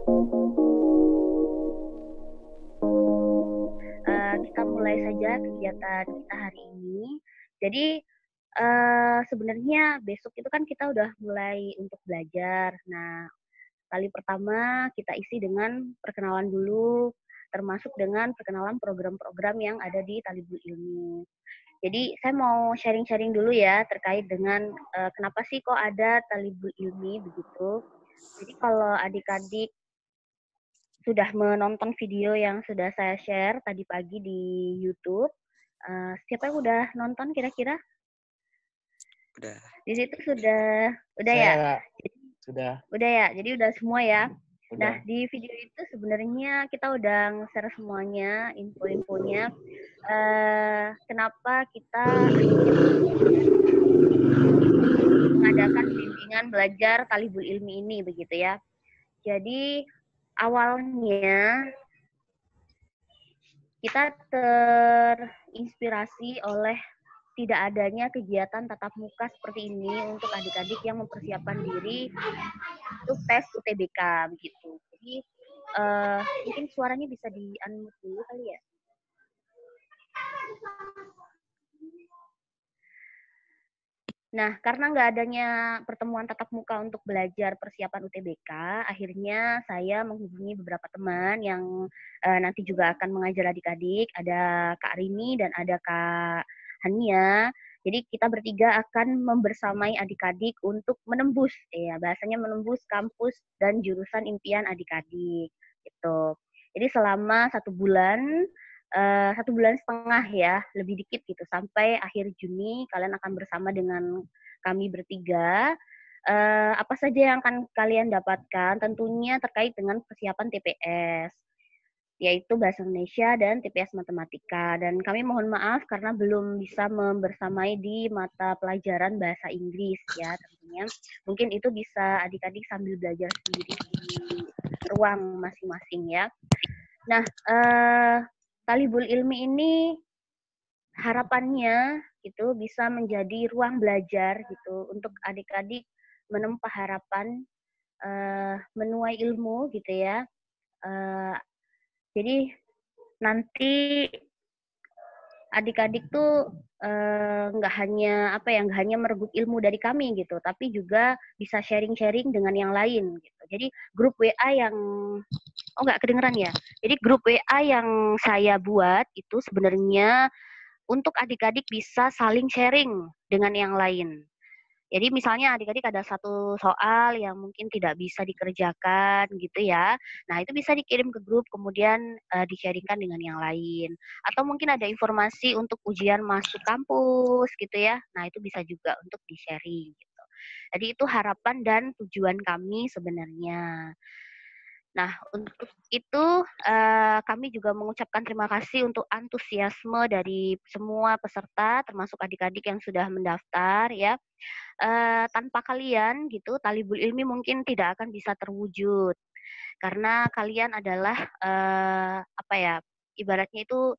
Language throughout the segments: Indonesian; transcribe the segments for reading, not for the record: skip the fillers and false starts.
Kita mulai saja kegiatan kita hari ini. Jadi, sebenarnya besok itu kan kita udah mulai untuk belajar. Nah, kali pertama kita isi dengan perkenalan dulu, termasuk dengan perkenalan program-program yang ada di Talibul Ilmi. Jadi saya mau sharing-sharing dulu ya terkait dengan kenapa sih kok ada Talibul Ilmi begitu. Jadi kalau adik-adik sudah menonton video yang sudah saya share tadi pagi di YouTube, siapa yang udah nonton kira-kira? Udah. Di situ udah ya? Saya sudah. Udah ya? Jadi udah semua ya? Udah. Nah, di video itu sebenarnya kita udah nge-share semuanya, info-infonya. Kenapa kita mengadakan bimbingan belajar Talibul Ilmi ini, begitu ya. Jadi, awalnya kita terinspirasi oleh tidak adanya kegiatan tatap muka seperti ini untuk adik-adik yang mempersiapkan diri untuk tes UTBK begitu. Jadi mungkin suaranya bisa di-unmute dulu kali ya. Nah, karena nggak adanya pertemuan tatap muka untuk belajar persiapan UTBK, akhirnya saya menghubungi beberapa teman yang nanti juga akan mengajar adik-adik. Ada Kak Rini dan ada Kak Hania. Jadi kita bertiga akan membersamai adik-adik untuk menembus, ya bahasanya menembus kampus dan jurusan impian adik-adik. Gitu. Jadi selama 1 bulan 1 bulan setengah ya, lebih dikit gitu, sampai akhir Juni kalian akan bersama dengan kami bertiga. Apa saja yang akan kalian dapatkan? Tentunya terkait dengan persiapan TPS, yaitu Bahasa Indonesia dan TPS Matematika. Dan kami mohon maaf karena belum bisa membersamai di mata pelajaran Bahasa Inggris ya tentunya. Mungkin itu bisa adik-adik sambil belajar sendiri di ruang masing-masing ya. Nah, Talibul Ilmi ini harapannya gitu bisa menjadi ruang belajar gitu untuk adik-adik menempa harapan, menuai ilmu gitu ya. Jadi nanti adik-adik tuh nggak hanya nggak hanya merebut ilmu dari kami gitu, tapi juga bisa sharing-sharing dengan yang lain gitu. Jadi grup WA yang nggak kedengeran ya. Jadi grup WA yang saya buat itu sebenarnya untuk adik-adik bisa saling sharing dengan yang lain. Jadi misalnya adik-adik ada satu soal yang mungkin tidak bisa dikerjakan gitu ya. Nah, itu bisa dikirim ke grup kemudian di-sharingkan dengan yang lain. Atau mungkin ada informasi untuk ujian masuk kampus gitu ya. Nah, itu bisa juga untuk di-sharing gitu. Jadi itu harapan dan tujuan kami sebenarnya. Nah, untuk itu kami juga mengucapkan terima kasih untuk antusiasme dari semua peserta, termasuk adik-adik yang sudah mendaftar ya. Tanpa kalian gitu, Talibul Ilmi mungkin tidak akan bisa terwujud. Karena kalian adalah ibaratnya itu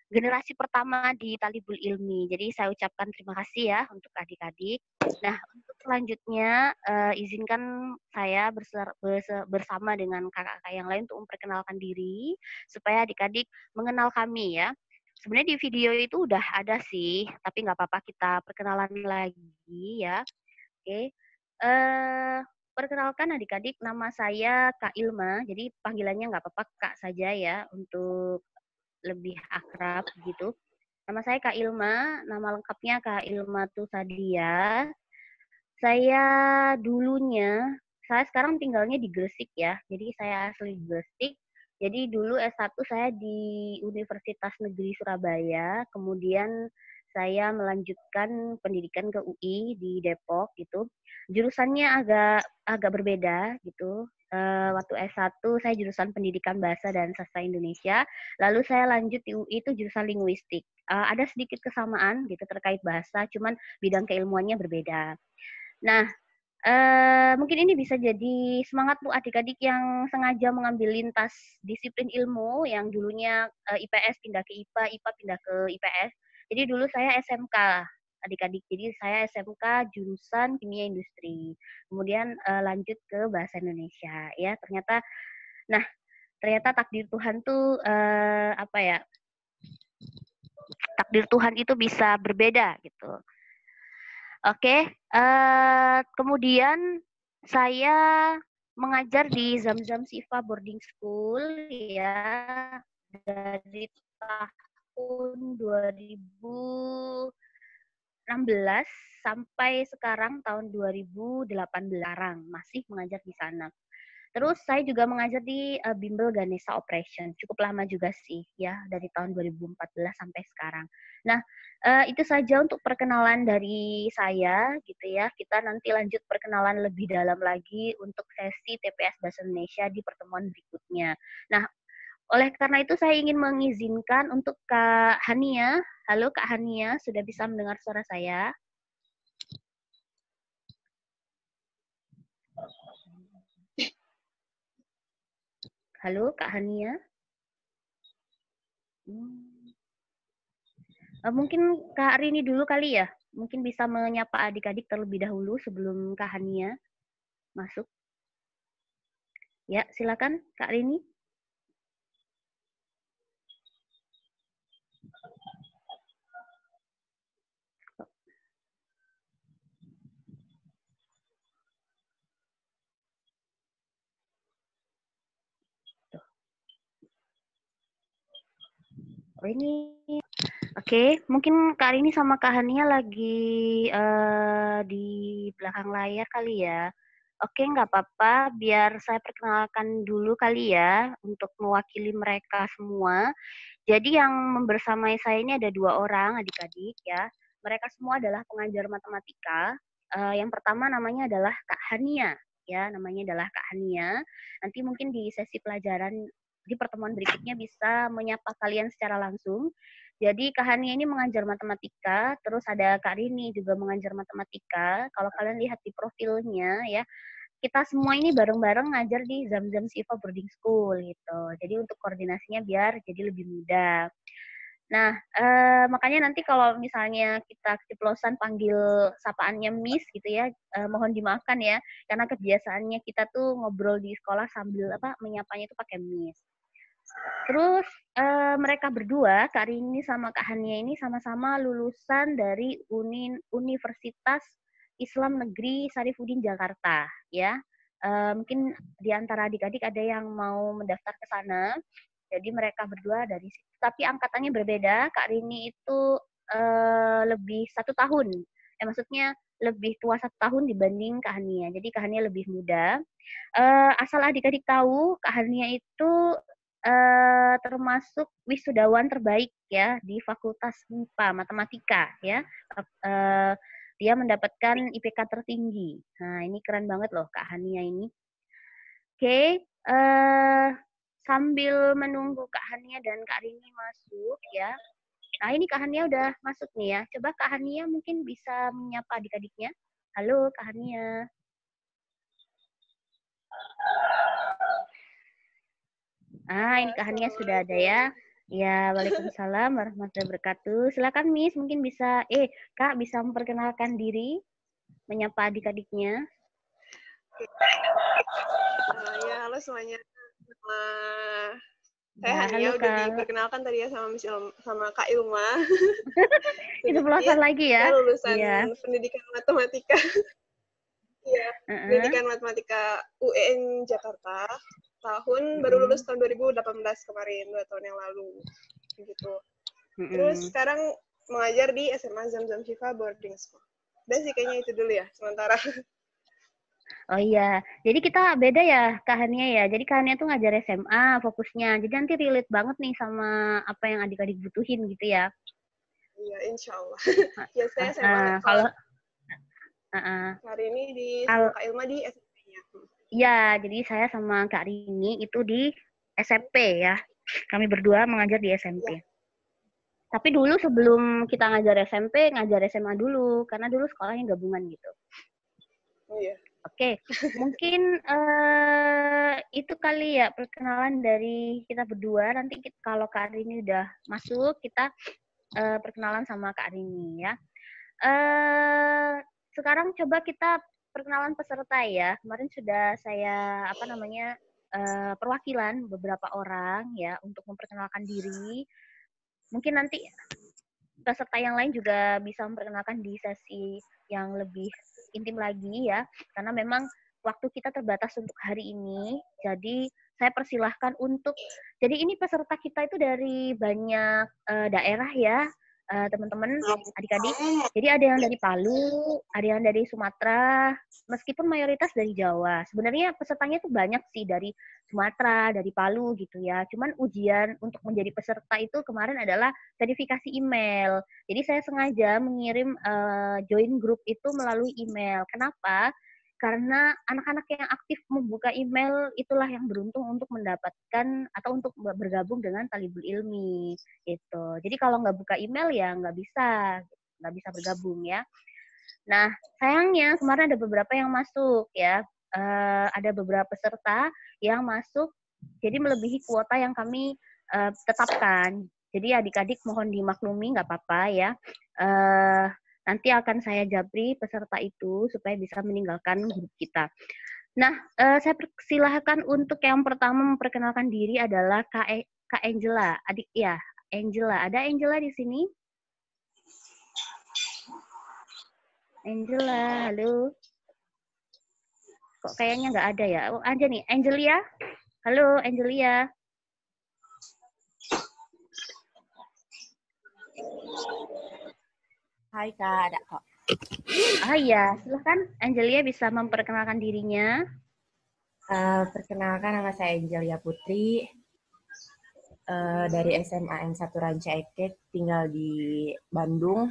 generasi pertama di Talibul Ilmi. Jadi saya ucapkan terima kasih ya untuk adik-adik. Nah, untuk selanjutnya izinkan saya bersama dengan kakak-kakak yang lain untuk memperkenalkan diri supaya adik-adik mengenal kami ya. Sebenarnya di video itu udah ada sih, tapi nggak apa-apa kita perkenalan lagi ya. Oke. Perkenalkan adik-adik, nama saya Kak Ilma. Jadi panggilannya nggak apa-apa Kak saja ya untuk lebih akrab gitu. Nama saya Kak Ilma, nama lengkapnya Kak Ilma Tusadia. Saya saya sekarang tinggalnya di Gresik ya, jadi saya asli Gresik. Jadi dulu S1 saya di Universitas Negeri Surabaya, kemudian saya melanjutkan pendidikan ke UI di Depok gitu. Jurusannya agak berbeda gitu. Waktu S1 saya jurusan Pendidikan Bahasa dan Sastra Indonesia, lalu saya lanjut di UI itu jurusan Linguistik. Ada sedikit kesamaan gitu terkait bahasa, cuman bidang keilmuannya berbeda. Nah, mungkin ini bisa jadi semangat untuk adik-adik yang sengaja mengambil lintas disiplin ilmu yang dulunya IPS pindah ke IPA, IPA pindah ke IPS. Jadi dulu saya SMK, adik-adik. Jadi saya SMK jurusan Kimia Industri. Kemudian lanjut ke Bahasa Indonesia. Ya, ternyata Nah, ternyata takdir Tuhan tuh apa ya? Takdir Tuhan itu bisa berbeda gitu. Oke, kemudian saya mengajar di Zam-Zam Sifa Boarding School ya dari tahun 2016 sampai sekarang tahun 2018 masih mengajar di sana. Terus saya juga mengajar di Bimbel Ganesha Operation. Cukup lama juga sih ya, dari tahun 2014 sampai sekarang. Nah, itu saja untuk perkenalan dari saya gitu ya. Kita nanti lanjut perkenalan lebih dalam lagi untuk sesi TPS Bahasa Indonesia di pertemuan berikutnya. Nah, oleh karena itu saya ingin mengizinkan untuk Kak Hania. Halo Kak Hania, sudah bisa mendengar suara saya? Halo Kak Hania. Mungkin Kak Rini dulu kali ya. Mungkin bisa menyapa adik-adik terlebih dahulu sebelum Kak Hania masuk. Ya, silakan Kak Rini. Oh ini, oke. Mungkin Kak Rini sama Kak Hania lagi di belakang layar kali ya. Oke, nggak apa-apa. Biar saya perkenalkan dulu kali ya untuk mewakili mereka semua. Jadi yang membersamai saya ini ada 2 orang adik-adik ya. Mereka semua adalah pengajar matematika. Yang pertama namanya adalah Kak Hania ya, namanya adalah Kak Hania. Nanti mungkin di sesi pelajaran di pertemuan berikutnya bisa menyapa kalian secara langsung. Jadi Kak Hania ini mengajar matematika, terus ada Kak Rini juga mengajar matematika. Kalau kalian lihat di profilnya ya, kita semua ini bareng-bareng ngajar di Zam-Zam Siva Boarding School gitu. Jadi untuk koordinasinya biar jadi lebih mudah. Nah, makanya nanti kalau misalnya kita keceplosan panggil sapaannya Miss gitu ya, mohon dimaafkan ya, karena kebiasaannya kita tuh ngobrol di sekolah sambil apa menyapanya itu pakai Miss. Terus mereka berdua, Kak Rini sama Kak Hania ini sama-sama lulusan dari Universitas Islam Negeri Sarifudin Jakarta, ya. Mungkin di antara adik-adik ada yang mau mendaftar ke sana. Jadi mereka berdua dari situ. Tapi angkatannya berbeda. Kak Rini itu lebih 1 tahun. Maksudnya lebih tua 1 tahun dibanding Kak Hania. Jadi Kak Hania lebih muda. Asal adik-adik tahu, Kak Hania itu termasuk wisudawan terbaik ya di Fakultas MIPA Matematika ya. Dia mendapatkan IPK tertinggi. Nah, ini keren banget loh Kak Hania ini. Oke, sambil menunggu Kak Hania dan Kak Rini masuk ya. Nah, ini Kak Hania udah masuk nih ya. Coba Kak Hania mungkin bisa menyapa adik-adiknya. Halo Kak Hania. Ini Kak Hania sudah ada ya. Ya, waalaikumsalam warahmatullahi wabarakatuh. Silakan Miss, mungkin bisa, Kak bisa memperkenalkan diri, menyapa adik-adiknya. Ya, halo semuanya. Saya Ya, Hania, halo udah Kak. diperkenalkan tadi ya sama Kak Ilma. Itu pelosan lagi ya? Saya lulusan Iya. pendidikan matematika. Iya, pendidikan matematika UIN Jakarta. Baru lulus tahun 2018 kemarin, 2 tahun yang lalu. Gitu. Terus sekarang mengajar di SMA Zam-Zam Siva Boarding School. Udah sih kayaknya itu dulu ya, sementara. Oh iya, jadi kita beda ya Kak Hania ya. Jadi Kak Hania tuh ngajar SMA fokusnya. Jadi nanti relate banget nih sama apa yang adik-adik butuhin gitu ya. Iya, insya Allah. Ya, saya SMA. Kalau hari ini sama Kak Ilma di SMP-nya. Iya, jadi saya sama Kak Rini itu di SMP ya. Kami berdua mengajar di SMP. Ya. Tapi dulu sebelum kita ngajar SMP, ngajar SMA dulu. Karena dulu sekolahnya gabungan gitu. Iya. Oke, mungkin itu kali ya perkenalan dari kita berdua. Nanti kalau Kak Rini udah masuk, kita perkenalan sama Kak Rini ya. Sekarang coba kita perkenalan peserta ya. Kemarin sudah saya perwakilan beberapa orang ya untuk memperkenalkan diri. Mungkin nanti peserta yang lain juga bisa memperkenalkan di sesi yang lebih intim lagi ya, karena memang waktu kita terbatas untuk hari ini. Jadi saya persilahkan untuk, jadi ini peserta kita itu dari banyak daerah ya, teman-teman, adik-adik. Jadi ada yang dari Palu, ada yang dari Sumatera, meskipun mayoritas dari Jawa. Sebenarnya pesertanya itu banyak sih dari Sumatera, dari Palu gitu ya. Cuman ujian untuk menjadi peserta itu kemarin adalah verifikasi email. Jadi saya sengaja mengirim join group itu melalui email. Kenapa? Karena anak-anak yang aktif membuka email itulah yang beruntung untuk mendapatkan atau untuk bergabung dengan Talibul Ilmi gitu. Jadi kalau nggak buka email ya nggak bisa bergabung ya. Nah sayangnya kemarin ada beberapa yang masuk ya, ada beberapa peserta yang masuk jadi melebihi kuota yang kami tetapkan. Jadi adik-adik mohon dimaklumi, nggak apa-apa ya. Nanti akan saya japri peserta itu supaya bisa meninggalkan grup kita. Nah, saya persilahkan untuk yang pertama memperkenalkan diri adalah Kak Angela. Adik ya, Angela. Ada Angela di sini? Angela, halo. Kok kayaknya nggak ada ya? Oh, ada nih, Angelia. Halo, Angelia. Hai Kak, ada kok. Ah iya, silahkan Angelia bisa memperkenalkan dirinya. Perkenalkan, nama saya Angelia Putri, dari SMA N1 Ranca Ekek, tinggal di Bandung.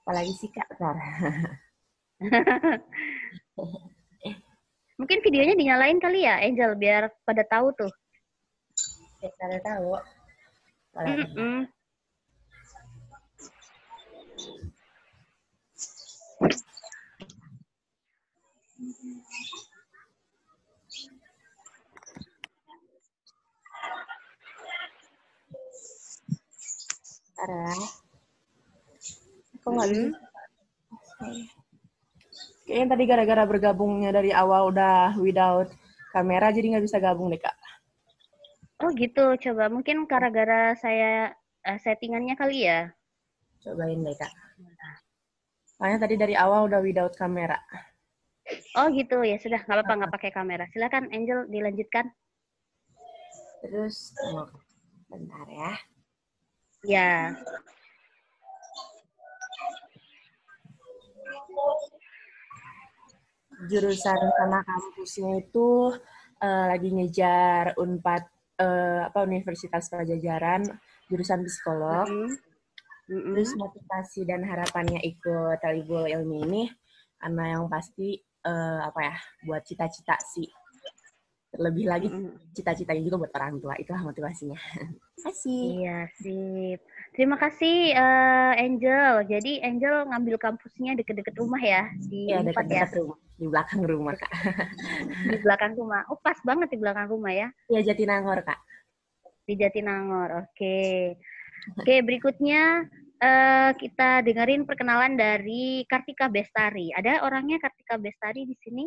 Apalagi sih Kak? Bentar. Mungkin videonya dinyalain kali ya, Angel, biar pada tahu tuh. Pada tahu. Kok nggak bisa? Kayaknya tadi gara-gara bergabungnya dari awal udah without kamera, jadi nggak bisa gabung deh Kak. Oh gitu, coba mungkin gara-gara saya settingannya kali ya. Cobain deh Kak. Soalnya tadi dari awal udah without kamera. Oh gitu, ya sudah, nggak apa-apa, nggak pakai kamera. Silakan Angel dilanjutkan. Terus, bentar ya. Ya. Jurusan sama kampusnya itu lagi ngejar Unpad Universitas Pajajaran, jurusan psikolog. Terus motivasi dan harapannya ikut Talibul Ilmi ini karena yang pasti buat cita-cita sih. Terlebih lagi cita-citanya juga buat orang tua, itulah motivasinya. Terima kasih. Iya, sip. Terima kasih Angel. Jadi Angel ngambil kampusnya deket-deket rumah ya, di Iya, Unpad dekat-dekat ya. rumah, di belakang rumah Kak. Di belakang rumah. Oh, pas banget di belakang rumah ya. Iya, Jatinangor Kak. Di Jatinangor. Oke. Oke, berikutnya kita dengerin perkenalan dari Kartika Bestari. Ada orangnya Kartika Bestari di sini?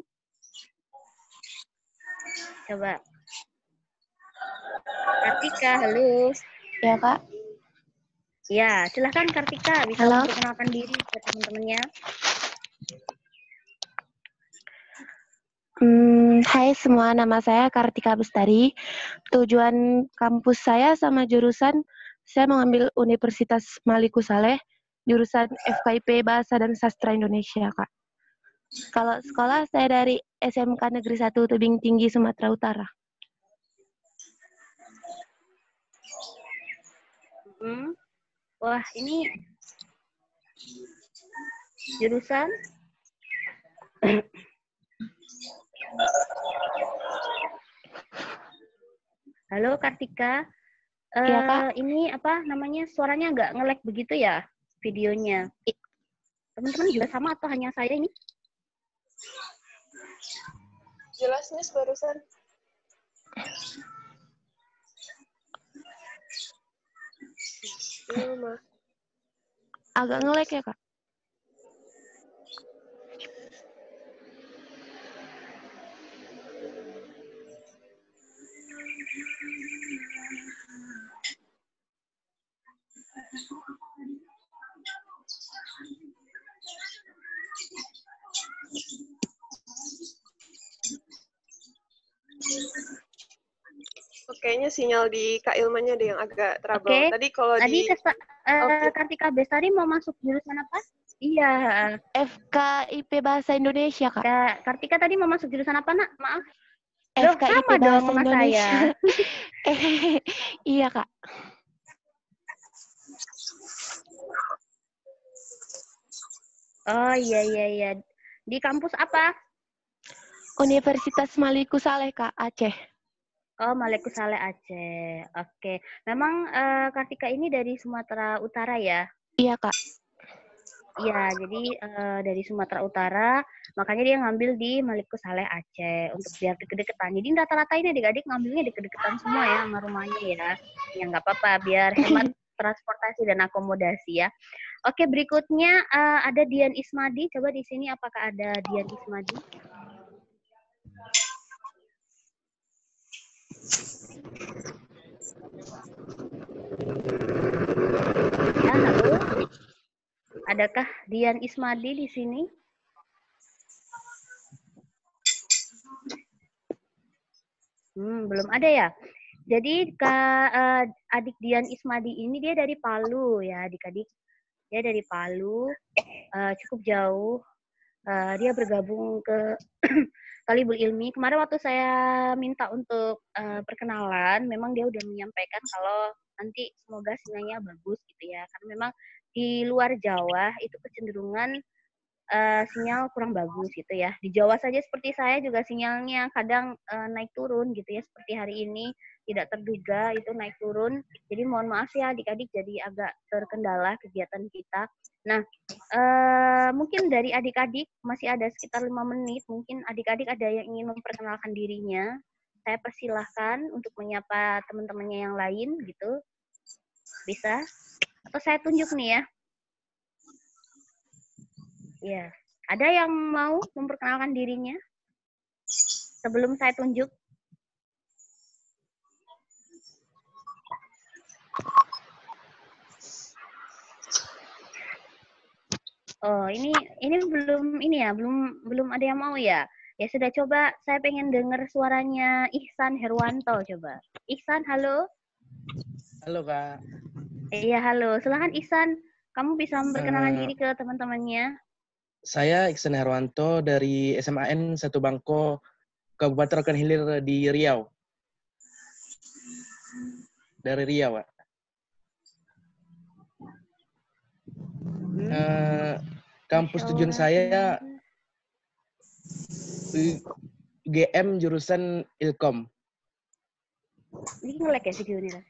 Coba. Kartika, halo. Ya, Kak. Ya, silahkan Kartika bisa memperkenalkan diri ke teman-temannya. Hai semua, nama saya Kartika Bestari. Tujuan kampus saya sama jurusan, saya mengambil Universitas Maliku Saleh, jurusan FKIP Bahasa dan Sastra Indonesia, Kak. Kalau sekolah, saya dari SMK Negeri 1 Tebing Tinggi, Sumatera Utara. Wah, ini jurusan Halo Kartika, Ya, Kak. ini apa namanya, suaranya agak nge-lag begitu ya videonya. Teman-teman juga sama atau hanya saya ini? Jelas nih barusan. Agak nge-lag ya, Kak? Kayaknya sinyal di Kak Ilmanya deh yang agak trouble. Oke. Tadi kalau Tadi di Kartika Bestari mau masuk jurusan apa? Iya. FKIP Bahasa Indonesia, Kak. Kartika tadi mau masuk jurusan apa, Nak? Maaf. FKIP sama dong Bahasa sama Indonesia. saya. Iya, Kak. Oh, iya. Di kampus apa? Universitas Maliku Saleh, Kak, Aceh. Oh, Maliku Saleh Aceh. Oke. Memang Kartika ini dari Sumatera Utara ya? Iya, Kak. Iya, jadi dari Sumatera Utara, makanya dia ngambil di Maliku Saleh Aceh untuk biar deket-deketan. Jadi rata-rata ini adik-adik ngambilnya deket-deketan semua ya sama rumahnya ya. Ya nggak apa-apa, biar hemat transportasi dan akomodasi ya. Oke, berikutnya ada Dian Ismadi. Coba di sini apakah ada Dian Ismadi? Ya, halo. Adakah Dian Ismadi di sini? Belum ada ya. Jadi adik Dian Ismadi ini dia dari Palu ya, adik-adik. Dia dari Palu, cukup jauh. Dia bergabung ke Talibul Ilmi. Kemarin waktu saya minta untuk perkenalan, memang dia udah menyampaikan kalau nanti semoga sinyalnya bagus gitu ya. Karena memang di luar Jawa itu kecenderungan sinyal kurang bagus gitu ya. Di Jawa saja seperti saya juga sinyalnya kadang naik turun gitu ya. Seperti hari ini tidak terduga itu naik turun. Jadi mohon maaf ya adik-adik jadi agak terkendala kegiatan kita. Nah, mungkin dari adik-adik masih ada sekitar 5 menit. Mungkin adik-adik ada yang ingin memperkenalkan dirinya. Saya persilahkan untuk menyapa teman-temannya yang lain gitu. Bisa? Atau saya tunjuk nih ya? Ya, ada yang mau memperkenalkan dirinya sebelum saya tunjuk? Oh, ini belum ada yang mau ya. Ya sudah, coba saya pengen dengar suaranya Ihsan Herwanto coba. Ihsan, halo. Halo, Kak. Iya, halo. Silakan Ihsan, kamu bisa memperkenalkan diri ke teman-temannya. Saya Ihsan Herwanto dari SMAN 1 Bangko, Kabupaten Rokan Hilir di Riau. Dari Riau, Pak. Kampus tujuan saya UGM jurusan Ilkom. Ini nge-lag ya videonya?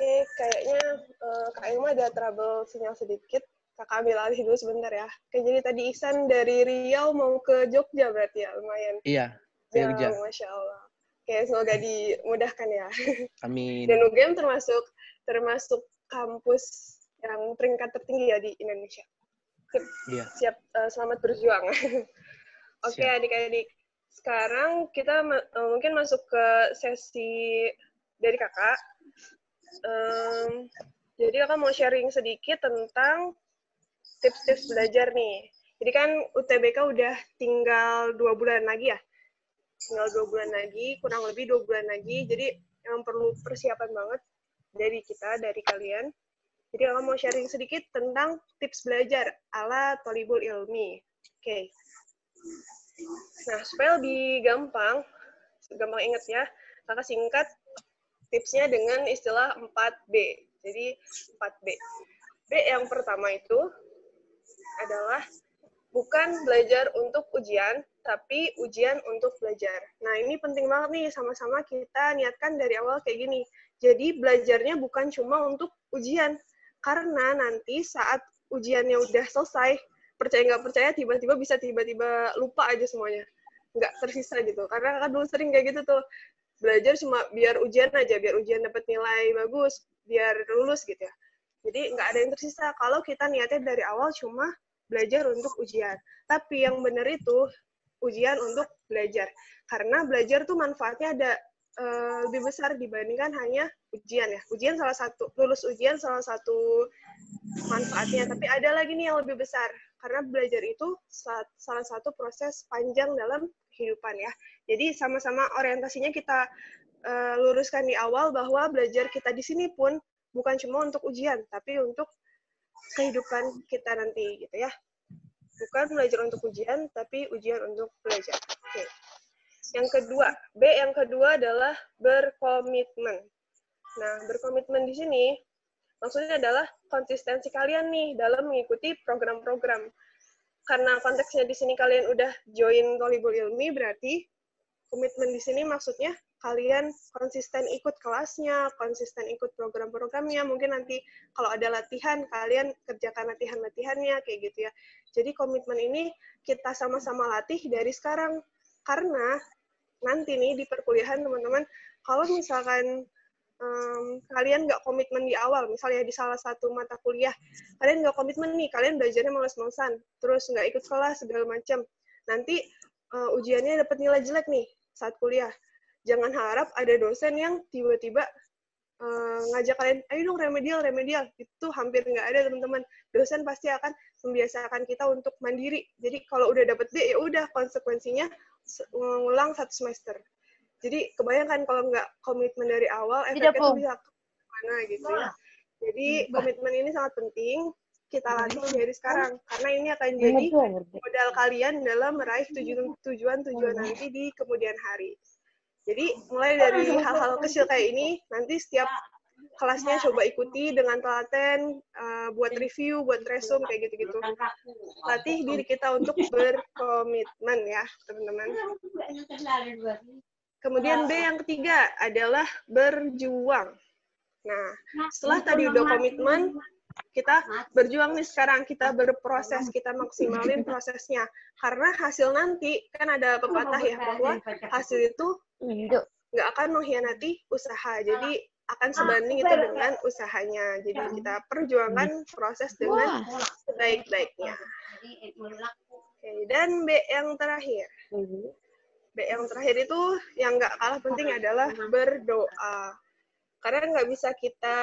Oke, kayaknya Kak Ilma ada trouble sinyal sedikit. Kakak ambil alih dulu sebentar ya. Oke, jadi tadi Ihsan dari Riau mau ke Jogja berarti ya, lumayan. Iya, Jogja. Masya Allah. Oke, semoga dimudahkan ya. Amin. Dan UGM termasuk kampus yang peringkat tertinggi ya di Indonesia. Siap selamat berjuang. Oke, adik-adik. Sekarang kita mungkin masuk ke sesi dari kakak. Jadi kakak mau sharing sedikit tentang tips-tips belajar nih. Jadi kan UTBK udah tinggal 2 bulan lagi ya. Tinggal 2 bulan lagi, kurang lebih 2 bulan lagi. Jadi yang perlu persiapan banget dari kita, dari kalian. Jadi kakak mau sharing sedikit tentang tips belajar ala Thalibul Ilmi. Oke. Nah, supaya lebih gampang ingat ya, kakak singkat tipsnya dengan istilah 4B. Jadi 4B. B yang pertama itu adalah bukan belajar untuk ujian, tapi ujian untuk belajar. Nah, ini penting banget nih, sama-sama kita niatkan dari awal kayak gini. Jadi, belajarnya bukan cuma untuk ujian. Karena nanti saat ujiannya udah selesai, percaya nggak percaya, tiba-tiba bisa tiba-tiba lupa aja semuanya. Nggak tersisa gitu. Karena kan dulu sering kayak gitu tuh. Belajar cuma biar ujian aja, biar ujian dapat nilai bagus, biar lulus gitu ya. Jadi, nggak ada yang tersisa. Kalau kita niatnya dari awal cuma belajar untuk ujian. Tapi yang benar itu ujian untuk belajar. Karena belajar tuh manfaatnya ada lebih besar dibandingkan hanya ujian ya. Ujian salah satu, lulus ujian salah satu manfaatnya. Tapi ada lagi nih yang lebih besar. Karena belajar itu salah satu proses panjang dalam kehidupan ya. Jadi sama-sama orientasinya kita luruskan di awal bahwa belajar kita di sini pun bukan cuma untuk ujian, tapi untuk kehidupan kita nanti gitu ya. Bukan belajar untuk ujian, tapi ujian untuk belajar. Oke. Yang kedua, B yang kedua adalah berkomitmen. Nah, berkomitmen di sini maksudnya adalah konsistensi kalian nih dalam mengikuti program-program. Karena konteksnya di sini kalian udah join Thalibul Ilmi, berarti komitmen di sini maksudnya kalian konsisten ikut kelasnya, konsisten ikut program-programnya, mungkin nanti kalau ada latihan, kalian kerjakan latihan-latihannya, kayak gitu ya. Jadi komitmen ini kita sama-sama latih dari sekarang. Karena nanti nih di perkuliahan, teman-teman, kalau misalkan kalian nggak komitmen di awal, misalnya di salah satu mata kuliah, kalian nggak komitmen nih, kalian belajarnya males-malesan, terus nggak ikut kelas, segala macam. Nanti ujiannya dapat nilai jelek nih saat kuliah. Jangan harap ada dosen yang tiba-tiba ngajak kalian, ayo dong remedial. Itu hampir nggak ada, teman-teman. Dosen pasti akan membiasakan kita untuk mandiri. Jadi kalau udah dapet B, ya udah konsekuensinya ngulang 1 semester. Jadi kebayangkan kalau nggak komitmen dari awal, efeknya tuh bisa kemana gitu ya. Jadi komitmen ini sangat penting kita latih dari sekarang. Karena ini akan jadi modal kalian dalam meraih tujuan-tujuan nanti di kemudian hari. Jadi mulai dari hal-hal kecil kayak ini, nanti setiap kelasnya coba ikuti dengan telaten, buat review, buat resume, kayak gitu-gitu. Latih diri kita untuk berkomitmen ya, teman-teman. Kemudian B yang ketiga adalah berjuang. Nah, setelah tadi udah komitmen, kita berjuang nih sekarang, kita berproses, kita maksimalin prosesnya. Karena hasil nanti, kan ada pepatah ya, bahwa hasil itu nggak akan mengkhianati usaha. Jadi, akan sebanding itu dengan usahanya. Jadi, kita perjuangkan proses dengan sebaik-baiknya. Oke, dan B yang terakhir. B yang terakhir itu yang nggak kalah penting adalah berdoa. Karena nggak bisa kita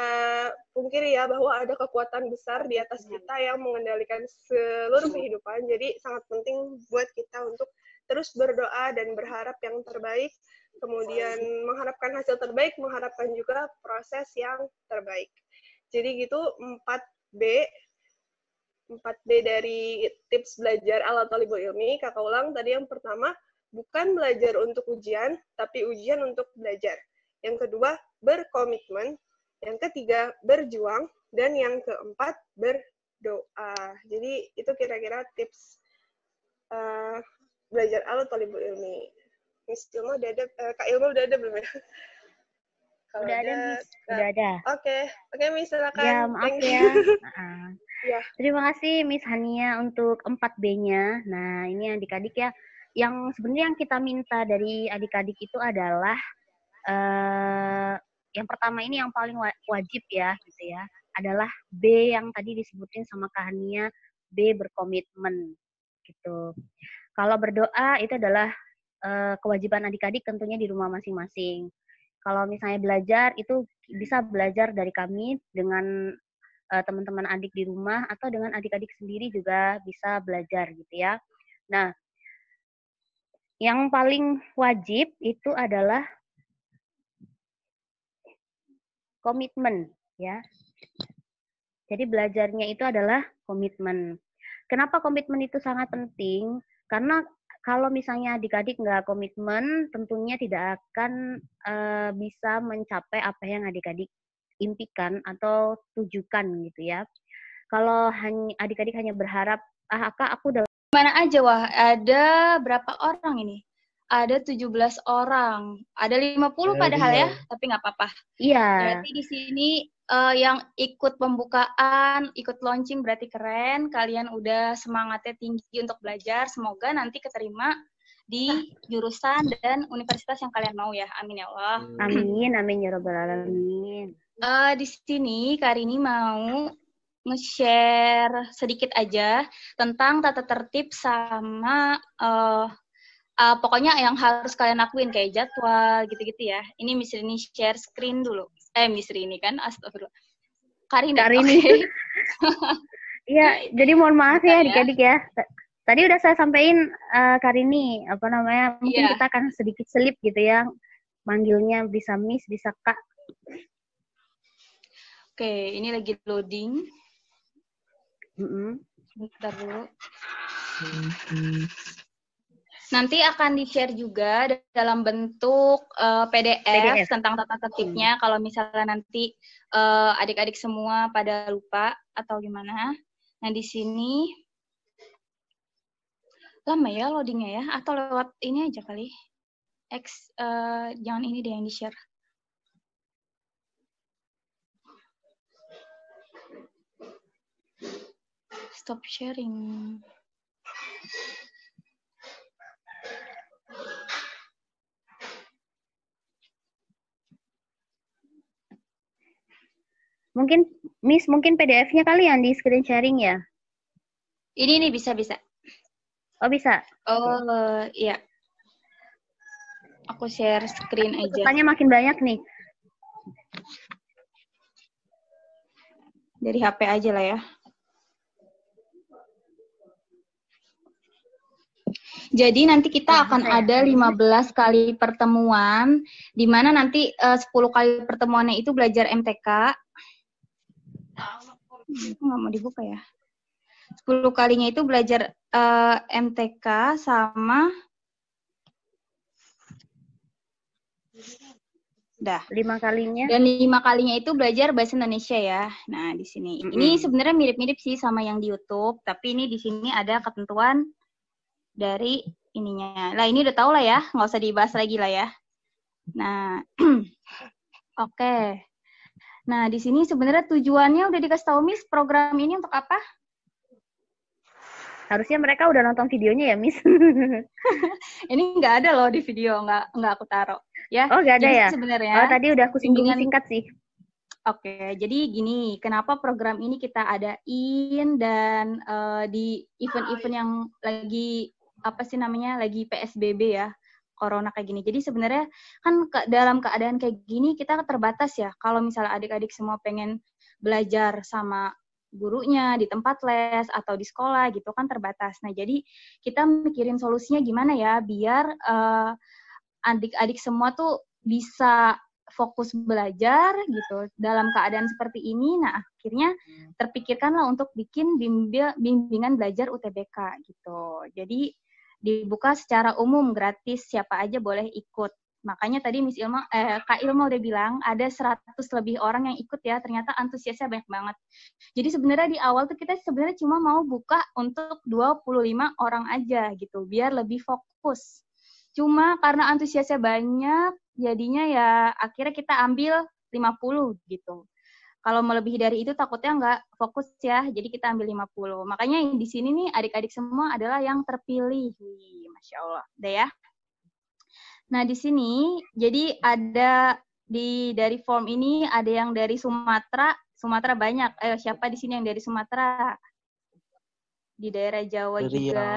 pungkiri ya bahwa ada kekuatan besar di atas kita yang mengendalikan seluruh kehidupan. Jadi sangat penting buat kita untuk terus berdoa dan berharap yang terbaik. Kemudian mengharapkan hasil terbaik, mengharapkan juga proses yang terbaik. Jadi gitu 4B. 4B dari tips belajar ala Thalibul Ilmi. Kakak ulang tadi yang pertama, bukan belajar untuk ujian, tapi ujian untuk belajar. Yang kedua, berkomitmen. Yang ketiga, berjuang. Dan yang keempat, berdoa. Jadi, itu kira-kira tips belajar ala Thalibul Ilmi. Miss Ilma udah ada, Kak Ilma udah ada belum ya? Udah ada, Miss. Udah ada. Oke, Miss, silakan. Ya, maaf ya. Ya. Terima kasih, Miss Hania, untuk 4B-nya. Nah, ini adik-adik ya, yang sebenarnya yang kita minta dari adik-adik itu adalah yang pertama ini yang paling wajib ya gitu ya, adalah B yang tadi disebutin sama Kak Hania, B berkomitmen gitu. Kalau berdoa itu adalah kewajiban adik-adik tentunya di rumah masing-masing. kalau misalnya belajar itu bisa belajar dari kami dengan teman-teman adik di rumah atau dengan adik-adik sendiri juga bisa belajar gitu ya. Nah, yang paling wajib itu adalah komitmen ya. Jadi belajarnya itu adalah komitmen. Kenapa komitmen itu sangat penting? Karena kalau misalnya adik-adik nggak komitmen, tentunya tidak akan bisa mencapai apa yang adik-adik impikan atau tujukan gitu ya. Kalau adik-adik hanya berharap, Kak, aku udah mana aja, wah, ada berapa orang ini? Ada 17 orang. Ada 50 padahal ya, tapi nggak apa-apa. Iya. Berarti di sini yang ikut pembukaan, ikut launching berarti keren. Kalian udah semangatnya tinggi untuk belajar. Semoga nanti keterima di jurusan dan universitas yang kalian mau ya. Amin ya Allah. Amin, amin ya rabbal alamin. Di sini Karini mau nge-share sedikit aja tentang tata tertib sama pokoknya yang harus kalian lakuin kayak jadwal gitu-gitu ya. Ini Miss Rini share screen dulu. Miss Rini kan, astagfirullah. Karini. Okay. Iya, jadi mohon maaf ya adik-adik ya. Tadi udah saya sampaikan Karini, apa namanya, mungkin kita akan sedikit selip gitu ya. Manggilnya bisa Miss, bisa Kak. Oke, ini lagi loading. Bentar dulu. Nanti akan di-share juga dalam bentuk PDF tentang tata tertibnya. Kalau misalnya nanti adik-adik semua pada lupa atau gimana. Nah, di sini lama ya loadingnya ya? Atau lewat ini aja kali? Jangan ini deh yang di-share. Stop sharing. Mungkin Miss, mungkin PDF-nya kali yang di screen sharing ya? Ini bisa. Oh, bisa. Oh, iya. Aku share screen aja. Pesannya makin banyak nih. Dari HP aja lah ya. Jadi nanti kita akan ada 15 kali pertemuan, di mana nanti 10 kali pertemuannya itu belajar MTK. Nggak mau dibuka ya. 10 kalinya itu belajar MTK sama... Dah. 5 kalinya. Dan 5 kalinya itu belajar bahasa Indonesia ya. Nah, di sini. Ini sebenarnya mirip-mirip sih sama yang di YouTube, tapi ini di sini ada ketentuan dari ininya. Lah ini udah tahu lah ya, nggak usah dibahas lagi lah ya. Nah, oke. Nah, di sini sebenarnya tujuannya udah dikasih tahu Miss, program ini untuk apa? Harusnya mereka udah nonton videonya ya, Miss. Ini nggak ada loh di video, nggak aku taruh. Ya. Oh, nggak ada jadi ya? Sebenarnya. Oh, tadi udah aku singgung singkat sih. Oke, jadi gini, kenapa program ini kita adain dan di event-event yang lagi apa sih namanya, lagi PSBB ya, corona kayak gini. Jadi sebenarnya kan dalam keadaan kayak gini kita terbatas ya. Kalau misalnya adik-adik semua pengen belajar sama gurunya di tempat les atau di sekolah gitu kan terbatas. Nah jadi kita mikirin solusinya gimana ya biar adik-adik semua tuh bisa fokus belajar gitu dalam keadaan seperti ini. Nah akhirnya terpikirkanlah untuk bikin bimbingan belajar UTBK gitu. Jadi dibuka secara umum gratis, siapa aja boleh ikut. Makanya tadi Miss Ilma, Kak Ilma udah bilang ada 100 lebih orang yang ikut ya, ternyata antusiasnya banyak banget. Jadi sebenarnya di awal tuh kita sebenarnya cuma mau buka untuk 25 orang aja gitu, biar lebih fokus. Cuma karena antusiasnya banyak, jadinya ya akhirnya kita ambil 50 gitu. Kalau melebihi dari itu takutnya nggak fokus ya, jadi kita ambil 50. Makanya di sini nih adik-adik semua adalah yang terpilih. Wih, Masya Allah. Udah ya. Nah di sini, jadi ada dari form ini ada yang dari Sumatera banyak. Ayo siapa di sini yang dari Sumatera? Di daerah Jawa Riau juga.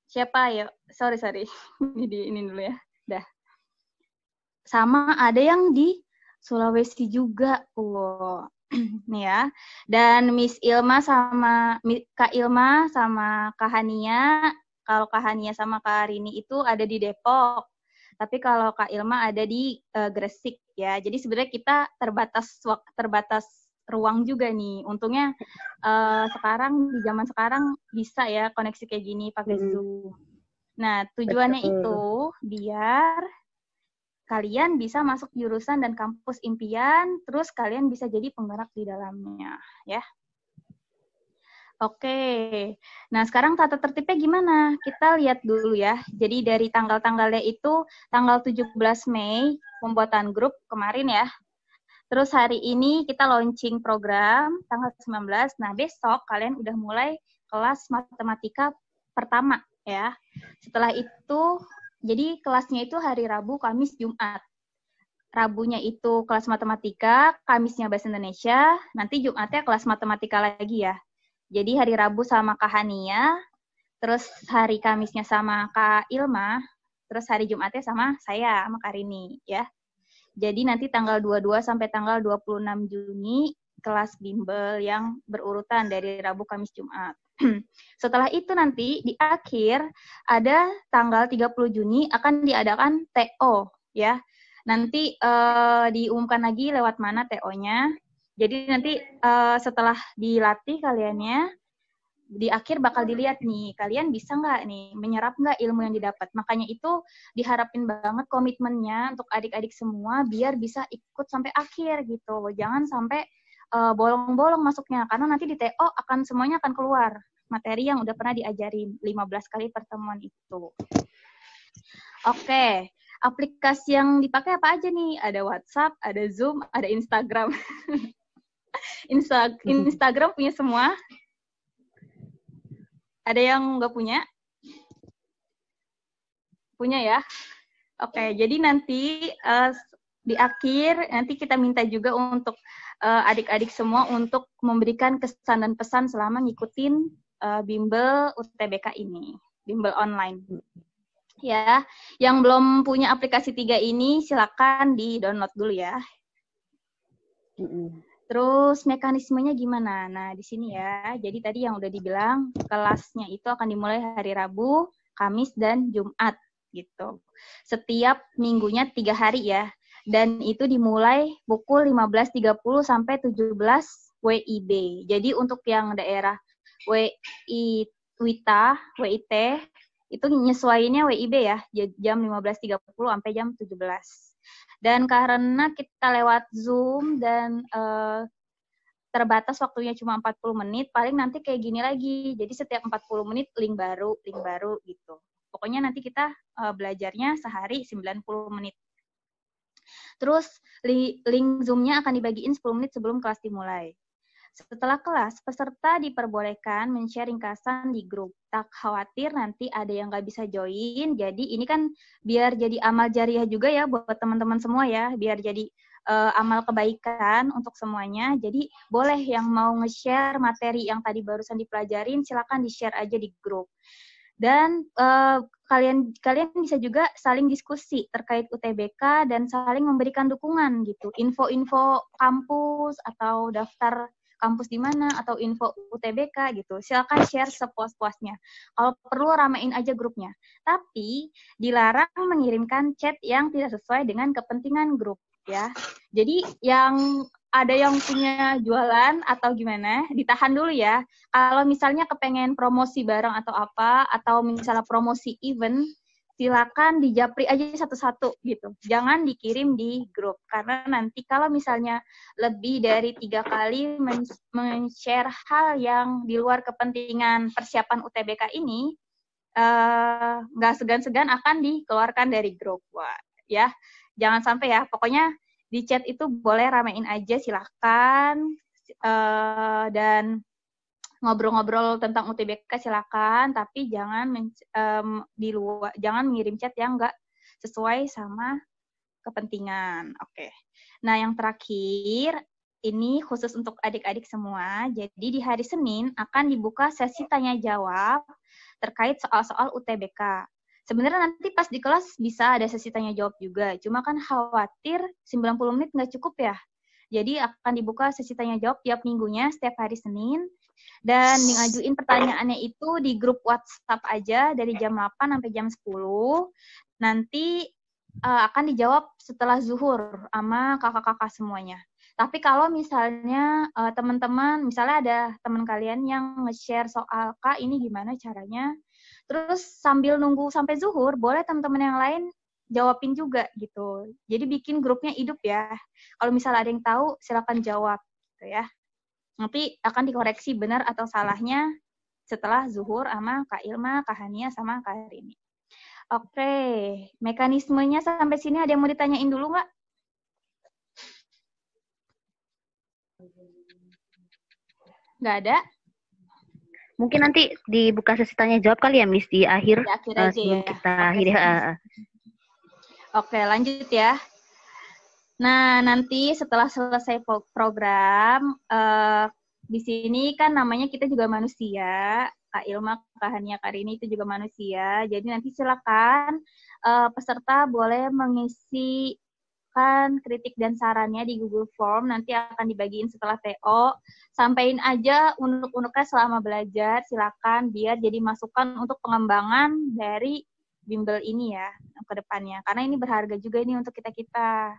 Siapa? Ayo, sorry. Ini dulu ya. Dah. sama ada yang di Sulawesi juga. Wow. Nih ya. Dan Miss Ilma sama Kak Ilma sama Kak Hania, kalau Kak Hania sama Kak Rini itu ada di Depok. Tapi kalau Kak Ilma ada di Gresik ya. Jadi sebenarnya kita terbatas ruang juga nih. Untungnya sekarang di zaman sekarang bisa ya koneksi kayak gini pakai Zoom. Nah, tujuannya itu biar kalian bisa masuk jurusan dan kampus impian, terus kalian bisa jadi penggerak di dalamnya, ya. Oke, nah sekarang tata tertibnya gimana? Kita lihat dulu ya. Jadi dari tanggal-tanggalnya itu, tanggal 17 Mei, pembuatan grup kemarin ya. Terus hari ini kita launching program, tanggal 19. Nah besok kalian udah mulai kelas matematika pertama ya. Setelah itu, jadi kelasnya itu hari Rabu, Kamis, Jumat. Rabunya itu kelas matematika, Kamisnya bahasa Indonesia, nanti Jumatnya kelas matematika lagi ya. Jadi hari Rabu sama Kak Hania, terus hari Kamisnya sama Kak Ilma, terus hari Jumatnya sama saya, sama Kak Rini ya. Jadi nanti tanggal 22 sampai tanggal 26 Juni, kelas bimbel yang berurutan dari Rabu, Kamis, Jumat. Setelah itu nanti di akhir ada tanggal 30 Juni akan diadakan TO ya. Nanti diumumkan lagi lewat mana TO-nya. Jadi nanti setelah dilatih kaliannya, di akhir bakal dilihat nih, kalian bisa nggak nih menyerap nggak ilmu yang didapat. Makanya itu diharapin banget komitmennya untuk adik-adik semua biar bisa ikut sampai akhir gitu. Jangan sampai bolong-bolong masuknya, karena nanti di TO semuanya akan keluar materi yang udah pernah diajarin 15 kali pertemuan itu. Oke, aplikasi yang dipakai apa aja nih? Ada WhatsApp, ada Zoom, ada Instagram. Instagram punya semua? Ada yang nggak punya? Punya ya? Oke, jadi nanti di akhir nanti kita minta juga untuk adik-adik semua untuk memberikan kesan dan pesan selama ngikutin bimbel UTBK ini, bimbel online. Ya, yang belum punya aplikasi 3 ini silakan di-download dulu ya. Terus mekanismenya gimana? Nah, di sini ya. Jadi tadi yang udah dibilang, kelasnya itu akan dimulai hari Rabu, Kamis, dan Jumat gitu. Setiap minggunya 3 hari ya. Dan itu dimulai pukul 15.30 sampai 17 WIB. Jadi untuk yang daerah WIT itu nyesuaiinnya WIB ya, jam 15.30 sampai jam 17. Dan karena kita lewat Zoom dan terbatas waktunya cuma 40 menit, paling nanti kayak gini lagi. Jadi setiap 40 menit link baru gitu. Pokoknya nanti kita belajarnya sehari 90 menit. Terus link Zoom-nya akan dibagiin 10 menit sebelum kelas dimulai. Setelah kelas, peserta diperbolehkan men-share ringkasan di grup. Tak khawatir nanti ada yang nggak bisa join, jadi ini kan biar jadi amal jariah juga ya buat teman-teman semua ya, biar jadi amal kebaikan untuk semuanya. Jadi boleh yang mau nge-share materi yang tadi barusan dipelajarin, silakan di-share aja di grup. Dan kalian bisa juga saling diskusi terkait UTBK dan saling memberikan dukungan gitu. Info-info kampus atau daftar kampus di mana atau info UTBK gitu. Silakan share sepuas-puasnya. Kalau perlu ramein aja grupnya. Tapi dilarang mengirimkan chat yang tidak sesuai dengan kepentingan grup ya. Jadi yang ada yang punya jualan atau gimana, ditahan dulu ya. Kalau misalnya kepengen promosi barang atau apa, atau misalnya promosi event, silakan dijapri aja satu-satu gitu. Jangan dikirim di grup. Karena nanti kalau misalnya lebih dari 3 kali men-share hal yang di luar kepentingan persiapan UTBK ini, nggak segan-segan akan dikeluarkan dari grup. Wah, ya, jangan sampai ya. Pokoknya di chat itu boleh ramein aja, silakan. Dan ngobrol-ngobrol tentang UTBK silakan, tapi jangan jangan mengirim chat yang nggak sesuai sama kepentingan. Oke. Nah, yang terakhir ini khusus untuk adik-adik semua. Jadi di hari Senin akan dibuka sesi tanya jawab terkait soal-soal UTBK. Sebenarnya nanti pas di kelas bisa ada sesi tanya jawab juga. Cuma kan khawatir 90 menit nggak cukup ya. Jadi akan dibuka sesi tanya jawab tiap minggunya setiap hari Senin. Dan ngajuin pertanyaannya itu di grup WhatsApp aja dari jam 8 sampai jam 10. Nanti akan dijawab setelah zuhur sama kakak-kakak semuanya. Tapi kalau misalnya teman-teman, misalnya ada teman kalian yang nge-share soal, Kak ini gimana caranya? Terus sambil nunggu sampai zuhur, boleh teman-teman yang lain jawabin juga gitu. Jadi bikin grupnya hidup ya. Kalau misalnya ada yang tahu, silakan jawab gitu ya. Nanti akan dikoreksi benar atau salahnya setelah zuhur sama Kak Ilma, Kak Hania, sama Kak Rini. Oke, mekanismenya sampai sini ada yang mau ditanyain dulu nggak? Nggak ada? Mungkin nanti dibuka sesi tanya jawab kali ya, Miss, di akhir, aja sebelum ya. kita akhiri. Oke, lanjut ya. Nah, nanti setelah selesai program, di sini kan namanya kita juga manusia. Kak Ilma, Kak Hania, Kak Rini itu juga manusia. Jadi nanti silakan peserta boleh mengisi kritik dan sarannya di Google Form, nanti akan dibagiin setelah TO. Sampaikan aja unek-uneknya selama belajar, silakan biar jadi masukan untuk pengembangan dari bimbel ini ya ke depannya. Karena ini berharga juga ini untuk kita-kita.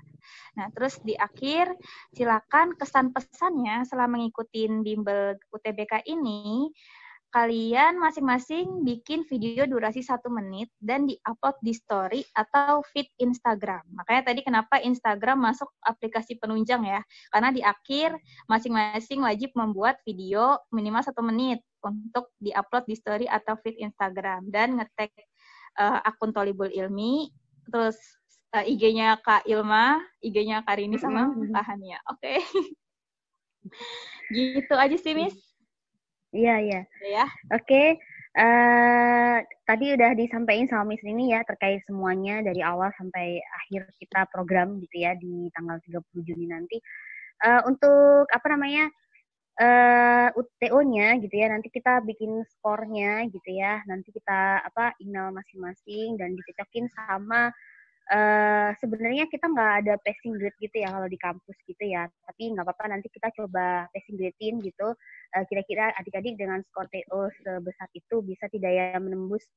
Nah, terus di akhir silakan kesan pesannya selama mengikuti bimbel UTBK ini. Kalian masing-masing bikin video durasi 1 menit dan di-upload di story atau feed Instagram. Makanya tadi kenapa Instagram masuk aplikasi penunjang ya. Karena di akhir masing-masing wajib membuat video minimal 1 menit untuk di-upload di story atau feed Instagram. Dan nge-tag akun Tholibul Ilmi, terus IG-nya Kak Ilma, IG-nya Kak Rini sama Kak Hania. Oke. Gitu aja sih, Miss. Iya. Ya. Oke. Tadi udah disampaikan sama Miss Rini ya terkait semuanya dari awal sampai akhir kita program gitu ya di tanggal 30 Juni nanti. Untuk UTO-nya gitu ya, nanti kita bikin skornya gitu ya. Nanti kita email masing-masing dan dicocokin sama sebenarnya kita nggak ada passing grade gitu ya kalau di kampus gitu ya, tapi nggak apa-apa, nanti kita coba passing gradein gitu. Kira-kira adik-adik dengan skor TO sebesar itu bisa tidak ya menembus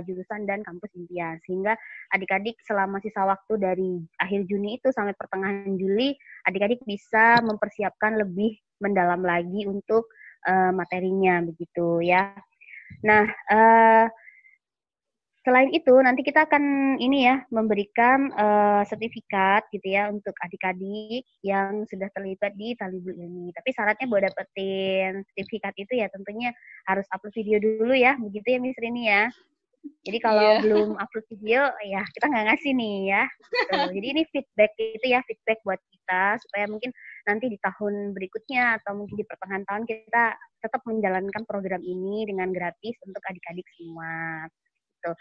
jurusan dan kampus impian, sehingga adik-adik selama sisa waktu dari akhir Juni itu sampai pertengahan Juli, adik-adik bisa mempersiapkan lebih mendalam lagi untuk materinya begitu ya. Nah, selain itu, nanti kita akan memberikan sertifikat gitu ya untuk adik-adik yang sudah terlibat di Tholibul Ilmi. Tapi syaratnya buat dapetin sertifikat itu ya tentunya harus upload video dulu ya, begitu ya Miss Rini ya. Jadi kalau belum upload video, ya kita nggak ngasih nih ya. Gitu. Jadi ini feedback itu ya, feedback buat kita supaya mungkin nanti di tahun berikutnya atau mungkin di pertengahan tahun kita tetap menjalankan program ini dengan gratis untuk adik-adik semua. Gitu.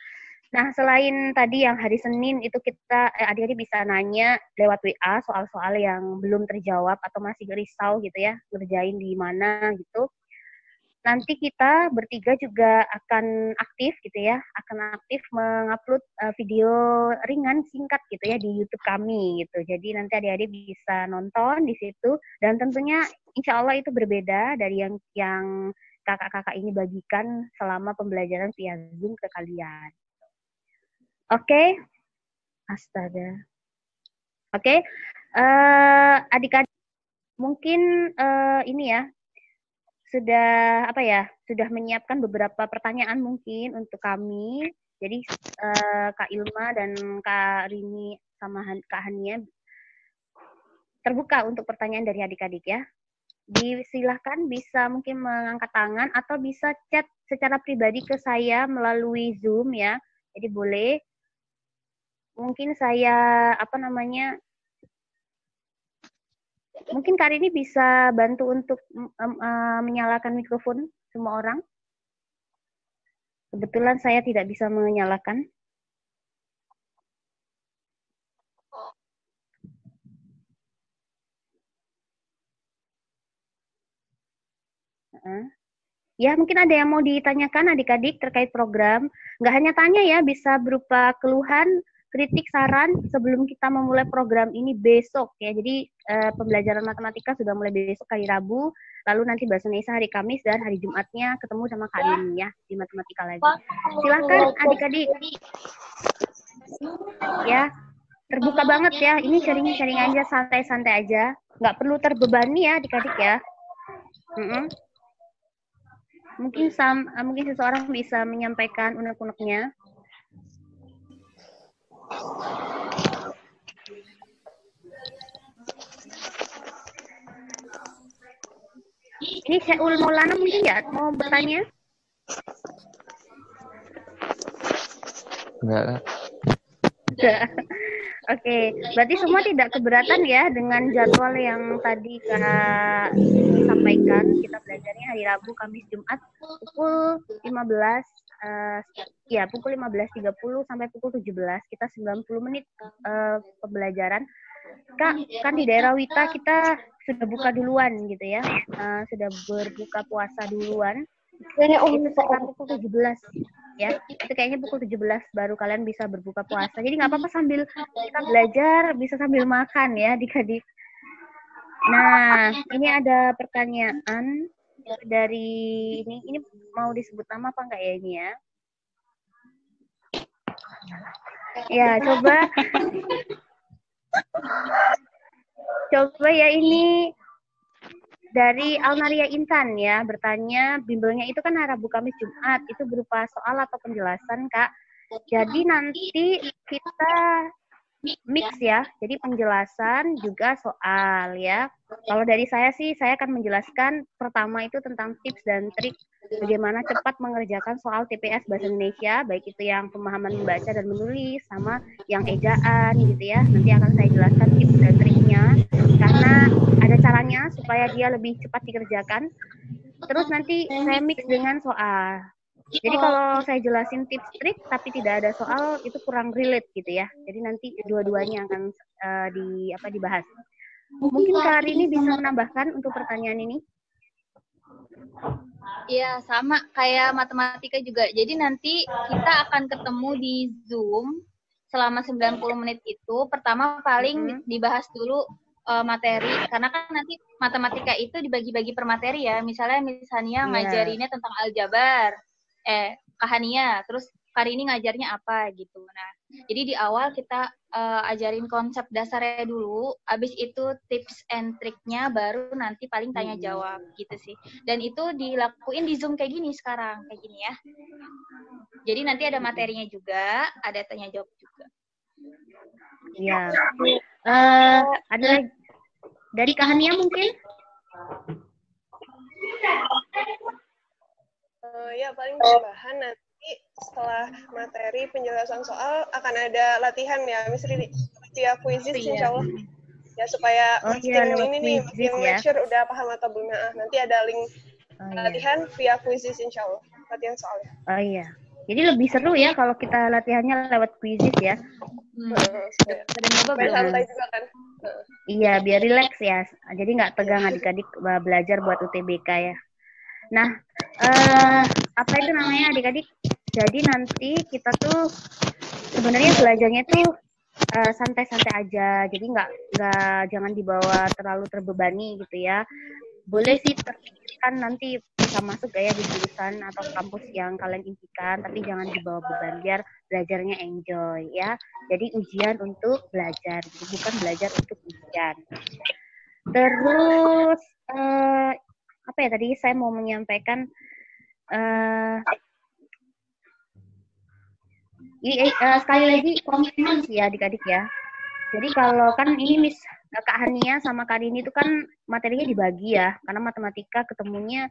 Nah, selain tadi yang hari Senin itu kita adik-adik bisa nanya lewat WA soal-soal yang belum terjawab atau masih risau gitu ya, ngerjain di mana gitu. Nanti kita bertiga juga akan aktif gitu ya, akan aktif mengupload video ringan singkat gitu ya di YouTube kami gitu. Jadi nanti adik-adik bisa nonton di situ dan tentunya insya Allah itu berbeda dari yang kakak-kakak ini bagikan selama pembelajaran via Zoom ke kalian. Oke. Astaga. Oke. Adik-adik mungkin ini ya sudah menyiapkan beberapa pertanyaan mungkin untuk kami. Jadi Kak Ilma dan Kak Rini sama Kak Hania terbuka untuk pertanyaan dari adik-adik ya. Silahkan bisa mungkin mengangkat tangan atau bisa chat secara pribadi ke saya melalui Zoom ya. Jadi boleh. Mungkin saya mungkin Kak Rini bisa bantu untuk menyalakan mikrofon semua orang. Kebetulan saya tidak bisa menyalakan. Ya, mungkin ada yang mau ditanyakan adik-adik terkait program. Nggak hanya tanya ya, bisa berupa keluhan, kritik, saran sebelum kita memulai program ini besok ya. Jadi pembelajaran matematika sudah mulai besok hari Rabu, lalu nanti bahasa Indonesia hari Kamis, dan hari Jumatnya ketemu sama Kak Rini ya di matematika lagi. Silakan adik-adik. Ya, terbuka banget ya. Ini sharing-sharing aja, santai-santai aja. Nggak perlu terbebani ya adik-adik ya. Mungkin seseorang bisa menyampaikan unek-uneknya. Ini Syaul Maulana mungkin ya mau bertanya? Enggak. Oke, berarti semua tidak keberatan ya dengan jadwal yang tadi Kak sampaikan. Kita belajarnya hari Rabu, Kamis, Jumat pukul 15 pukul 15.30 sampai pukul 17. Kita 90 menit pembelajaran. Kak, kan di daerah Wita kita sudah buka duluan gitu ya. Sudah berbuka puasa duluan. Itu sekitar pukul 17 ya. Itu kayaknya pukul 17 baru kalian bisa berbuka puasa. Jadi nggak apa-apa sambil kita belajar, bisa sambil makan ya adik-adik. Nah, ini ada pertanyaan dari ini mau disebut nama apa enggak ya ini ya? Ya, coba ya ini dari Alnaria Intan ya, bertanya bimbelnya itu kan Rabu, Kamis, Jumat, itu berupa soal atau penjelasan, Kak. Jadi nanti kita mix ya, jadi penjelasan juga soal ya. Kalau dari saya sih, saya akan menjelaskan pertama itu tentang tips dan trik bagaimana cepat mengerjakan soal TPS Bahasa Indonesia, baik itu yang pemahaman membaca dan menulis, sama yang ejaan gitu ya. Nanti akan saya jelaskan tips dan triknya, karena ada caranya supaya dia lebih cepat dikerjakan. Terus nanti saya mix dengan soal. Jadi kalau saya jelasin tips trik tapi tidak ada soal, itu kurang relate gitu ya. Jadi nanti dua-duanya akan dibahas. Mungkin Kak Rini bisa menambahkan untuk pertanyaan ini? Iya, sama kayak matematika juga. Jadi nanti kita akan ketemu di Zoom selama 90 menit itu. Pertama paling dibahas dulu materi, karena kan nanti matematika itu dibagi-bagi per materi ya. Misalnya ngajarinnya tentang aljabar, Kahania, terus Kak Rini ngajarnya apa gitu. Nah, jadi di awal kita ajarin konsep dasarnya dulu, abis itu tips and triknya, baru nanti paling tanya jawab gitu sih. Dan itu dilakuin di Zoom kayak gini sekarang, kayak gini ya. Jadi nanti ada materinya juga, ada tanya jawab juga. Iya. Ada dari Kahania mungkin? Ya paling tambahan nanti setelah materi penjelasan soal akan ada latihan ya Miss Riri via quizzes insya Allah ya, supaya makin make sure udah paham atau belum. Nanti ada link latihan via quizzes insya Allah, latihan soalnya. Oh iya, jadi lebih seru ya kalau kita latihannya lewat quizzes ya. Supaya santai juga kan. Iya, biar relax ya, jadi nggak tegang adik-adik belajar buat UTBK ya. Nah, apa itu namanya adik-adik? Jadi nanti kita tuh sebenarnya belajarnya tuh santai-santai aja. Jadi jangan dibawa terlalu terbebani gitu ya. Boleh sih terpikirkan nanti bisa masuk ya di jurusan atau kampus yang kalian impikan, tapi jangan dibawa beban, biar belajarnya enjoy ya. Jadi ujian untuk belajar, gitu. Bukan belajar untuk ujian. Terus apa ya tadi saya mau menyampaikan sekali lagi komitmen sih ya adik-adik ya. Jadi kalau kan ini Miss Kak Hania sama Kak Rini itu kan materinya dibagi ya, karena matematika ketemunya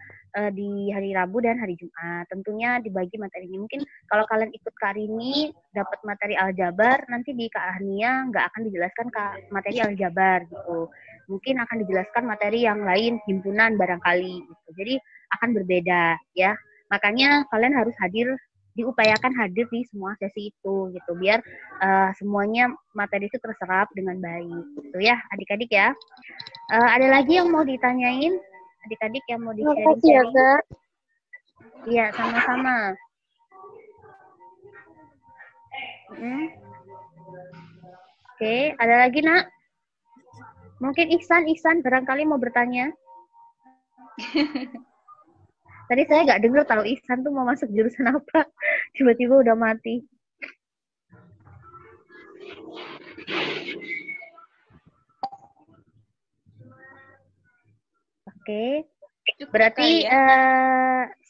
di hari Rabu dan hari Jumat. Tentunya dibagi materinya. Mungkin kalau kalian ikut Kak Rini dapat materi aljabar, nanti di Kak Hania nggak akan dijelaskan materi aljabar gitu. Mungkin akan dijelaskan materi yang lain, himpunan barangkali gitu. Jadi akan berbeda ya. Makanya kalian harus diupayakan hadir di semua sesi itu gitu, biar semuanya materi itu terserap dengan baik gitu ya adik-adik ya. Ada lagi yang mau ditanyain adik-adik yang mau di-sharing? Iya, sama-sama. Oke, ada lagi, Nak? Mungkin Ihsan barangkali mau bertanya. Tadi saya nggak dengar tahu Ihsan tuh mau masuk jurusan apa. Tiba-tiba udah mati. Oke. Berarti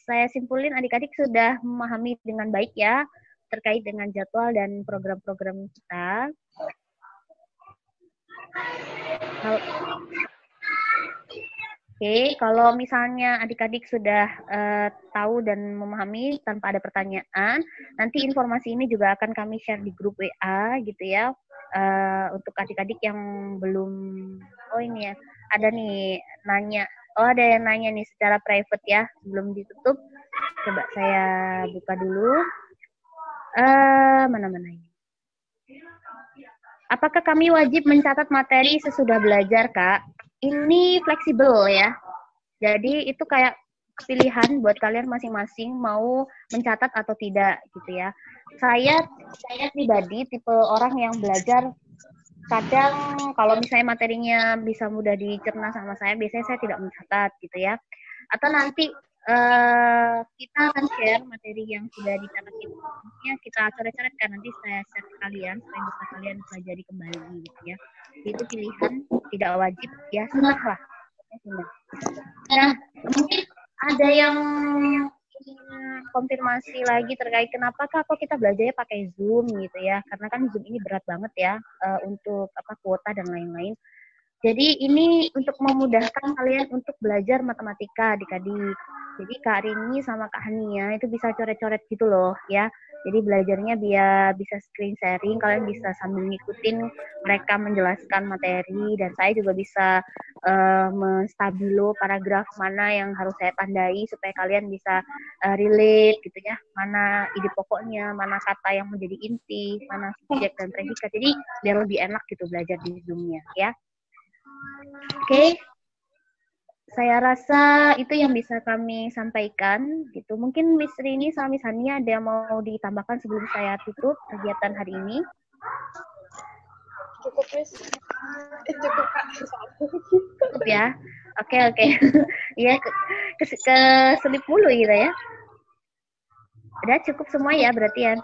saya simpulin adik-adik sudah memahami dengan baik ya terkait dengan jadwal dan program-program kita. Oke, kalau misalnya adik-adik sudah tahu dan memahami tanpa ada pertanyaan, nanti informasi ini juga akan kami share di grup WA gitu ya. Untuk adik-adik yang belum, ini ya, ada nih nanya. Ada yang nanya nih secara private ya, sebelum ditutup. Coba saya buka dulu. Mana-mana ini. Apakah kami wajib mencatat materi sesudah belajar, Kak? Ini fleksibel ya. Jadi itu kayak pilihan buat kalian masing-masing mau mencatat atau tidak gitu ya. Saya pribadi tipe orang yang belajar kadang kalau misalnya materinya bisa mudah dicerna sama saya, biasanya saya tidak mencatat gitu ya. Atau nanti kita akan share materi yang sudah dicatat itu. Maksudnya kita coret-coretkan, nanti saya share ke kalian supaya bisa kalian pelajari kembali gitu ya. Itu pilihan, tidak wajib ya, sunnah lah. Nah, mungkin ada yang konfirmasi lagi terkait kenapa kok kita belajarnya pakai Zoom gitu ya, karena kan Zoom ini berat banget ya untuk kuota dan lain-lain. Jadi ini untuk memudahkan kalian untuk belajar matematika adik-adik. Jadi Kak Rini sama Kak Hania itu bisa coret-coret gitu loh ya. Jadi belajarnya biar bisa screen sharing, kalian bisa sambil ngikutin mereka menjelaskan materi, dan saya juga bisa menstabilo paragraf mana yang harus saya tandai supaya kalian bisa relate gitu ya, mana ide pokoknya, mana kata yang menjadi inti, mana subjek dan predikat. Jadi biar lebih enak gitu belajar di Zoom-nya ya. Oke. Saya rasa itu yang bisa kami sampaikan gitu. Mungkin Miss Rini sama Miss Hania ada yang mau ditambahkan sebelum saya tutup kegiatan hari ini? Cukup, Miss. Cukup, Kak. Cukup ya. Oke. Iya, keselip mulu gitu ya. Udah cukup semua ya berarti ya.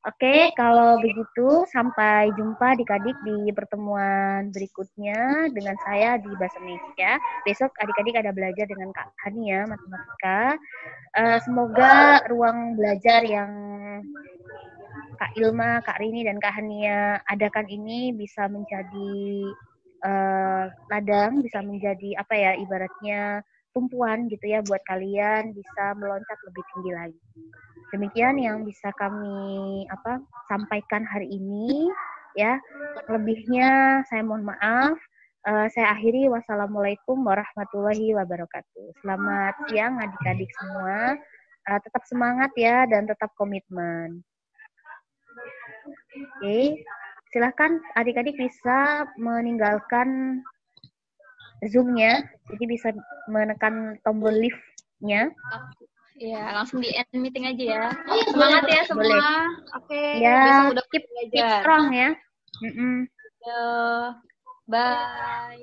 Oke, kalau begitu sampai jumpa adik-adik di pertemuan berikutnya dengan saya di Bahasa Indonesia. Besok adik-adik ada belajar dengan Kak Hania matematika. Semoga ruang belajar yang Kak Ilma, Kak Rini, dan Kak Hania adakan ini bisa menjadi ladang, bisa menjadi ibaratnya tumpuan gitu ya buat kalian bisa meloncat lebih tinggi lagi. Demikian yang bisa kami sampaikan hari ini ya. Lebihnya saya mohon maaf. Saya akhiri, wassalamualaikum warahmatullahi wabarakatuh. Selamat siang adik-adik semua. Tetap semangat ya dan tetap komitmen. Oke, silakan adik-adik bisa meninggalkan Zoom-nya. Jadi bisa menekan tombol leave-nya. Ya, langsung di end meeting aja ya. Semangat ya semua. Oke, ya, besok udah keep strong ya. Bye.